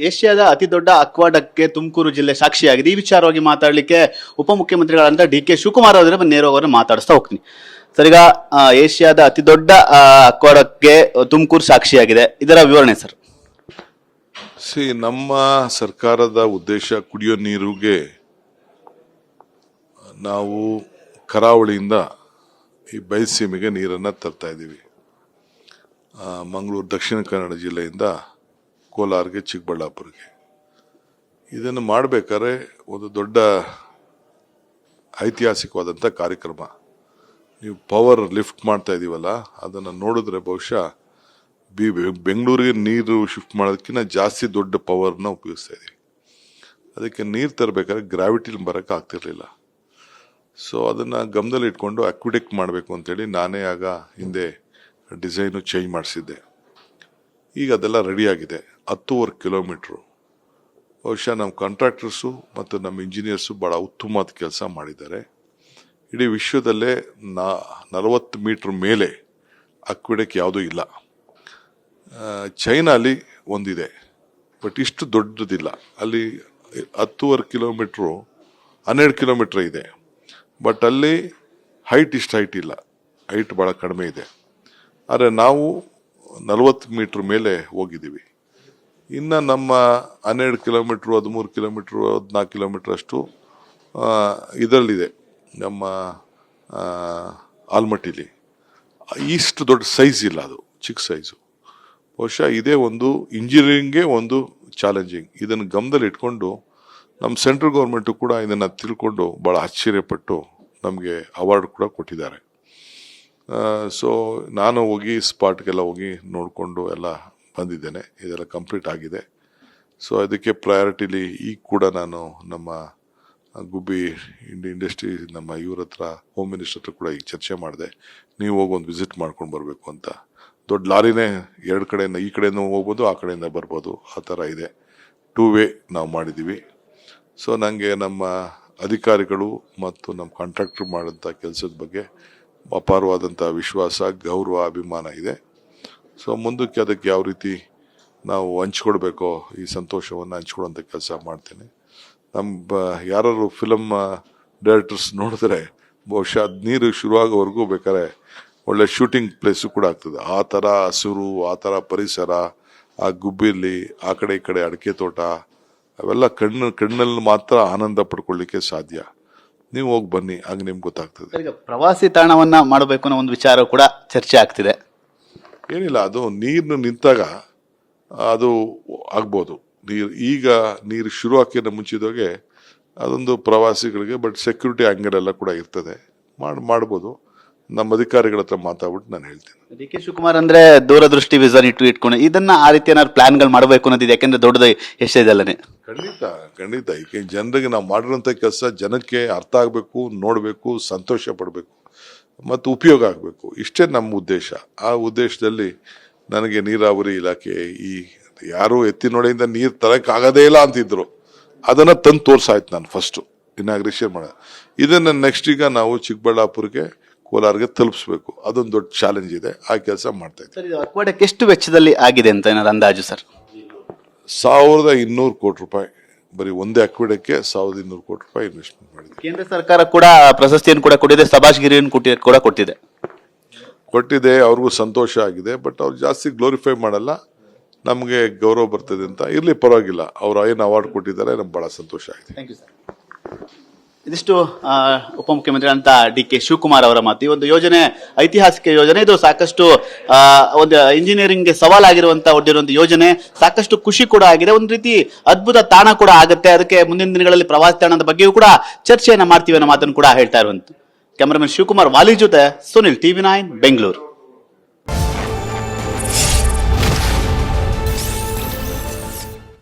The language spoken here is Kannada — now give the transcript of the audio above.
ಏಷ್ಯಾದ ಅತಿ ದೊಡ್ಡ ಅಕ್ವಾಡಕ್ಕೆ ತುಮಕೂರು ಜಿಲ್ಲೆ ಸಾಕ್ಷಿಯಾಗಿದೆ. ಈ ವಿಚಾರವಾಗಿ ಮಾತಾಡಲಿಕ್ಕೆ ಉಪಮುಖ್ಯಮಂತ್ರಿಗಳಂತ ಡಿ.ಕೆ. ಶಿವಕುಮಾರ್ ಅವರೇ ನೇರವಾಗಿ ಮಾತಾಡಿಸ್ತಾ ಹೋಗ್ತೀನಿ. ಸರ್, ಈಗ ಏಷ್ಯಾದ ಅತಿ ದೊಡ್ಡ ಅಕ್ವಾಡಕ್ಕೆ ತುಮಕೂರು ಸಾಕ್ಷಿಯಾಗಿದೆ, ಇದರ ವಿವರಣೆ ಸರ್. ನಮ್ಮ ಸರ್ಕಾರದ ಉದ್ದೇಶ ಕುಡಿಯೋ ನೀರಿಗೆ ನಾವು ಕರಾವಳಿಯಿಂದ ಈ ಬಯಲುಸೀಮೆಗೆ ನೀರನ್ನು ತರ್ತಾ ಇದ್ದೀವಿ. ಮಂಗಳೂರು, ದಕ್ಷಿಣ ಕನ್ನಡ ಜಿಲ್ಲೆಯಿಂದ ಕೋಲಾರ್ಗೆ, ಚಿಕ್ಕಬಳ್ಳಾಪುರಕ್ಕೆ. ಇದನ್ನು ಮಾಡಬೇಕಾದ್ರೆ ಒಂದು ದೊಡ್ಡ ಐತಿಹಾಸಿಕವಾದಂಥ ಕಾರ್ಯಕ್ರಮ. ನೀವು ಪವರ್ ಲಿಫ್ಟ್ ಮಾಡ್ತಾ ಇದೀವಲ್ಲ, ಅದನ್ನು ನೋಡಿದ್ರೆ ಬಹುಶಃ ಬೆಂಗಳೂರಿಗೆ ನೀರು ಶಿಫ್ಟ್ ಮಾಡೋದಕ್ಕಿಂತ ಜಾಸ್ತಿ ದೊಡ್ಡ ಪವರ್ನ ಉಪಯೋಗಿಸ್ತಾ ಇದೀವಿ. ಅದಕ್ಕೆ ನೀರು ತರಬೇಕಾದ್ರೆ ಗ್ರಾವಿಟಿಲಿ ಬರೋಕ್ಕೆ ಆಗ್ತಿರ್ಲಿಲ್ಲ. ಸೊ ಅದನ್ನು ಗಮನದಲ್ಲಿ ಇಟ್ಕೊಂಡು ಅಕ್ವಿಡೆಕ್ಟ್ ಮಾಡಬೇಕು ಅಂತೇಳಿ ನಾನೇ ಆಗ ಹಿಂದೆ ಡಿಸೈನು ಚೇಂಜ್ ಮಾಡಿಸಿದ್ದೆ. ಈಗ ಅದೆಲ್ಲ ರೆಡಿಯಾಗಿದೆ. 10.5 ಕಿಲೋಮೀಟ್ರು. ಬಹುಶಃ ನಮ್ಮ ಕಾಂಟ್ರಾಕ್ಟರ್ಸು ಮತ್ತು ನಮ್ಮ ಇಂಜಿನಿಯರ್ಸು ಭಾಳ ಉತ್ತಮವಾದ ಕೆಲಸ ಮಾಡಿದ್ದಾರೆ. ಇಡೀ ವಿಶ್ವದಲ್ಲೇ 40 ಮೀಟ್ರ್ ಮೇಲೆ ಅಕ್ವಿಡೆಕ್ ಯಾವುದೂ ಇಲ್ಲ. ಚೈನಾಲಿ ಒಂದಿದೆ, ಬಟ್ ಇಷ್ಟು ದೊಡ್ಡದಿಲ್ಲ. ಅಲ್ಲಿ 10.5 ಕಿಲೋಮೀಟ್ರು 12 ಕಿಲೋಮೀಟ್ರ್ ಇದೆ, ಬಟ್ ಅಲ್ಲಿ ಇಷ್ಟು ಹೈಟ್ ಇಲ್ಲ, ಹೈಟ್ ಭಾಳ ಕಡಿಮೆ ಇದೆ. ಆದರೆ ನಾವು 40 ಮೀಟ್ರ್ ಮೇಲೆ ಹೋಗಿದ್ದೀವಿ. ಇನ್ನು ನಮ್ಮ 12 ಕಿಲೋಮೀಟ್ರು, 13 ಕಿಲೋಮೀಟ್ರು, 14 ಕಿಲೋಮೀಟ್ರ್ ಅಷ್ಟು ಇದರಲ್ಲಿದೆ, ನಮ್ಮ ಆಲ್ಮಟ್ಟಿಲಿ. ಇಷ್ಟು ದೊಡ್ಡ ಸೈಜ್ ಇಲ್ಲ, ಅದು ಚಿಕ್ಕ ಸೈಜು. ಬಹುಶಃ ಇದೇ ಒಂದು ಇಂಜಿನಿಯರಿಂಗ್ಗೆ ಒಂದು ಚಾಲೆಂಜಿಂಗ್. ಇದನ್ನು ಗಮನದಲ್ಲಿ ಇಟ್ಕೊಂಡು ನಮ್ಮ ಸೆಂಟ್ರಲ್ ಗೌರ್ಮೆಂಟು ಕೂಡ ಇದನ್ನು ತಿಳ್ಕೊಂಡು ಭಾಳ ಆಶ್ಚರ್ಯಪಟ್ಟು ನಮಗೆ ಅವಾರ್ಡ್ ಕೂಡ ಕೊಟ್ಟಿದ್ದಾರೆ. ಸೊ ನಾನು ಹೋಗಿ ಸ್ಪಾಟ್ಗೆಲ್ಲ ಹೋಗಿ ನೋಡಿಕೊಂಡು ಎಲ್ಲ ಬಂದಿದ್ದೇನೆ. ಇದೆಲ್ಲ ಕಂಪ್ಲೀಟ್ ಆಗಿದೆ. ಸೊ ಅದಕ್ಕೆ ಪ್ರಯಾರಿಟಿಲಿ ಈಗ ಕೂಡ ನಾನು ನಮ್ಮ ಗುಬ್ಬಿ ಇಂಡಸ್ಟ್ರಿ ನಮ್ಮ ಇವ್ರ ಹತ್ರ, ಹೋಮ್ ಮಿನಿಸ್ಟರ್ ಹತ್ರ ಕೂಡ ಈಗ ಚರ್ಚೆ ಮಾಡಿದೆ. ನೀವು ಹೋಗಿ ಒಂದು ವಿಸಿಟ್ ಮಾಡ್ಕೊಂಡು ಬರಬೇಕು ಅಂತ. ದೊಡ್ಡ ಲಾರಿನೇ 2 ಕಡೆಯಿಂದ, ಈ ಕಡೆಯಿಂದ ಹೋಗ್ಬೋದು, ಆ ಕಡೆಯಿಂದ ಬರ್ಬೋದು, ಆ ಥರ ಇದೆ. 2 ವೇ ನಾವು ಮಾಡಿದ್ದೀವಿ. ಸೊ ನನಗೆ ನಮ್ಮ ಅಧಿಕಾರಿಗಳು ಮತ್ತು ನಮ್ಮ ಕಾಂಟ್ರಾಕ್ಟರ್ ಮಾಡೋಂಥ ಕೆಲಸದ ಬಗ್ಗೆ ಅಪಾರವಾದಂಥ ವಿಶ್ವಾಸ, ಗೌರವ, ಅಭಿಮಾನ ಇದೆ. ಸೊ ಮುಂದಕ್ಕೆ ಅದಕ್ಕೆ ಯಾವ ರೀತಿ ನಾವು ಹಂಚ್ಕೊಡ್ಬೇಕೋ ಈ ಸಂತೋಷವನ್ನು ಹಂಚ್ಕೊಡೋಂಥ ಕೆಲಸ ಮಾಡ್ತೀನಿ. ನಮ್ಮ ಯಾರು ಫಿಲಮ್ ಡೈರೆಕ್ಟರ್ಸ್ ನೋಡಿದ್ರೆ ಬಹುಶಃ ನೀರು ಶುರುವಾಗೋವರೆಗೂ ಬೇಕಾದ್ರೆ ಒಳ್ಳೆ ಶೂಟಿಂಗ್ ಪ್ಲೇಸು ಕೂಡ ಆಗ್ತದೆ. ಆ ಥರ ಹಸಿರು, ಆ ಥರ ಪರಿಸರ, ಆ ಗುಬ್ಬಿಲಿ, ಆ ಕಡೆ ಈ ಕಡೆ ಅಡಿಕೆ ತೋಟ, ಅವೆಲ್ಲ ಕಣ್ಣಲ್ಲಿ ಮಾತ್ರ ಆನಂದ ಪಡ್ಕೊಳ್ಳಿಕ್ಕೆ ಸಾಧ್ಯ. ನೀವು ಹೋಗಿ ಬನ್ನಿ, ಆಗ ನಿಮ್ಗೆ ಗೊತ್ತಾಗ್ತದೆ. ಈಗ ಪ್ರವಾಸಿ ತಾಣವನ್ನ ಮಾಡಬೇಕು ಅನ್ನೋ ಒಂದು ವಿಚಾರ ಕೂಡ ಚರ್ಚೆ ಆಗ್ತಿದೆ. ಏನಿಲ್ಲ, ಅದು ನೀರು ನಿಂತಾಗ ಅದು ಆಗ್ಬೋದು. ಈಗ ನೀರು ಶುರು ಹಾಕಿದ ಮುಂಚಿದಾಗೆ ಅದೊಂದು ಪ್ರವಾಸಿಗಳಿಗೆ, ಬಟ್ ಸೆಕ್ಯೂರಿಟಿ ಆಂಗಲ್ ಎಲ್ಲ ಕೂಡ ಇರ್ತದೆ, ಮಾಡ್ಬೋದು. ನಮ್ಮ ಅಧಿಕಾರಿಗಳ ಹತ್ರ ಮಾತಾಡ್ಬಿಟ್ಟು ನಾನು ಹೇಳ್ತೀನಿ. ಡಿ.ಕೆ. ಶಿವಕುಮಾರ್ ಅಂದ್ರೆ ದೂರದೃಷ್ಟಿ ವಿಷನ್ ಇಟ್ಕೊಂಡು ಇದನ್ನ ಆ ರೀತಿ ಏನಾದ್ರು ಪ್ಲಾನ್ಗಳು ಮಾಡಬೇಕು ಅನ್ನೋದಿದೆ, ಯಾಕೆಂದ್ರೆ ದೊಡ್ಡದು ಎಷ್ಟಿದೆಲ್ಲನೆ. ಖಂಡಿತ ಈಗ ಜನರಿಗೆ ನಾವು ಮಾಡಿರೋಂಥ ಕೆಲಸ ಜನಕ್ಕೆ ಅರ್ಥ ಆಗಬೇಕು, ನೋಡಬೇಕು, ಸಂತೋಷ ಪಡಬೇಕು ಮತ್ತು ಉಪಯೋಗ ಆಗಬೇಕು. ಇಷ್ಟೇ ನಮ್ಮ ಉದ್ದೇಶ. ಆ ಉದ್ದೇಶದಲ್ಲಿ ನನಗೆ ನೀರಾವರಿ ಇಲಾಖೆ, ಈ ಯಾರು ಎತ್ತಿನೊಡೆಯಿಂದ ನೀರು ತರಕ್ಕಾಗದೇ ಇಲ್ಲ ಅಂತಿದ್ರು, ಅದನ್ನು ತಂದು ತೋರ್ಸಾಯ್ತು ನಾನು ಫಸ್ಟು ಇನಾಗ್ರೇಷನ್ ಮಾಡೋದು. ಇದನ್ನು ನೆಕ್ಸ್ಟ್ ಈಗ ನಾವು ಚಿಕ್ಕಬಳ್ಳಾಪುರಕ್ಕೆ, ಕೋಲಾರ್ಗೆ ತಲುಪಿಸ್ಬೇಕು. ಅದೊಂದು ದೊಡ್ಡ ಚಾಲೆಂಜ್ ಇದೆ. ಆ ಕೆಲಸ ಮಾಡ್ತಾ ಇದ್ದೀವಿ. ಸರ್, ಇದು ಅಕ್ವಾಡಕ್ಕೆ ಎಷ್ಟು ವೆಚ್ಚದಲ್ಲಿ ಆಗಿದೆ ಅಂತ ಏನಾದ್ರು ಅಂದಾಜು ಸರ್? 1200 ಕೋಟಿ ರೂಪಾಯಿ. ಬರೀ ಒಂದೇ ಅಕ್ವಾಡಕ್ಕೆ 1200 ಕೋಟಿ ರೂಪಾಯಿ ಇನ್ವೆಸ್ಟ್ಮೆಂಟ್ ಮಾಡಿದೆ. ಕೇಂದ್ರ ಸರ್ಕಾರ ಕೂಡ ಪ್ರಶಸ್ತಿಯನ್ನು ಕೂಡ ಕೊಟ್ಟಿದೆ, ಸಭಾಶ್ಗಿರಿಯನ್ನು ಕೂಡ ಕೊಟ್ಟಿದೆ. ಅವ್ರಿಗೂ ಸಂತೋಷ ಆಗಿದೆ. ಬಟ್ ಅವ್ರು ಜಾಸ್ತಿ ಗ್ಲೋರಿಫೈ ಮಾಡಲ್ಲ, ನಮಗೆ ಗೌರವ ಬರ್ತದೆ ಅಂತ. ಇರ್ಲಿ, ಪರವಾಗಿಲ್ಲ. ಅವ್ರು ಏನು ಅವಾರ್ಡ್ ಕೊಟ್ಟಿದ್ದಾರೆ, ನಮ್ಗೆ ಬಹಳ ಸಂತೋಷ ಆಗಿದೆ. Thank you sir. ಇದಿಷ್ಟು ಉಪಮುಖ್ಯಮಂತ್ರಿ ಅಂತ ಡಿ.ಕೆ. ಶಿವಕುಮಾರ್ ಅವರ ಮಾತು. ಈ ಒಂದು ಯೋಜನೆ ಐತಿಹಾಸಿಕ ಯೋಜನೆ. ಇದು ಸಾಕಷ್ಟು ಒಂದು ಇಂಜಿನಿಯರಿಂಗ್ಗೆ ಸವಾಲಾಗಿರುವಂತಹ ಒಡ್ಡಿರುವಂತಹ ಯೋಜನೆ. ಸಾಕಷ್ಟು ಖುಷಿ ಕೂಡ ಆಗಿದೆ. ಒಂದು ರೀತಿ ಅದ್ಭುತ ತಾಣ ಕೂಡ ಆಗುತ್ತೆ. ಅದಕ್ಕೆ ಮುಂದಿನ ದಿನಗಳಲ್ಲಿ ಪ್ರವಾಸಿ ತಾಣದ ಬಗ್ಗೆಯೂ ಕೂಡ ಚರ್ಚೆಯನ್ನ ಮಾಡ್ತೀವಿ ಅನ್ನೋ ಮಾತನ್ನು ಕೂಡ ಹೇಳ್ತಾ ಇರುವಂತ. ಕ್ಯಾಮರಾಮನ್ ಶಿವಕುಮಾರ್ ವಾಲಿ ಜೊತೆ ಸುನಿಲ್, TV9 ಬೆಂಗಳೂರು.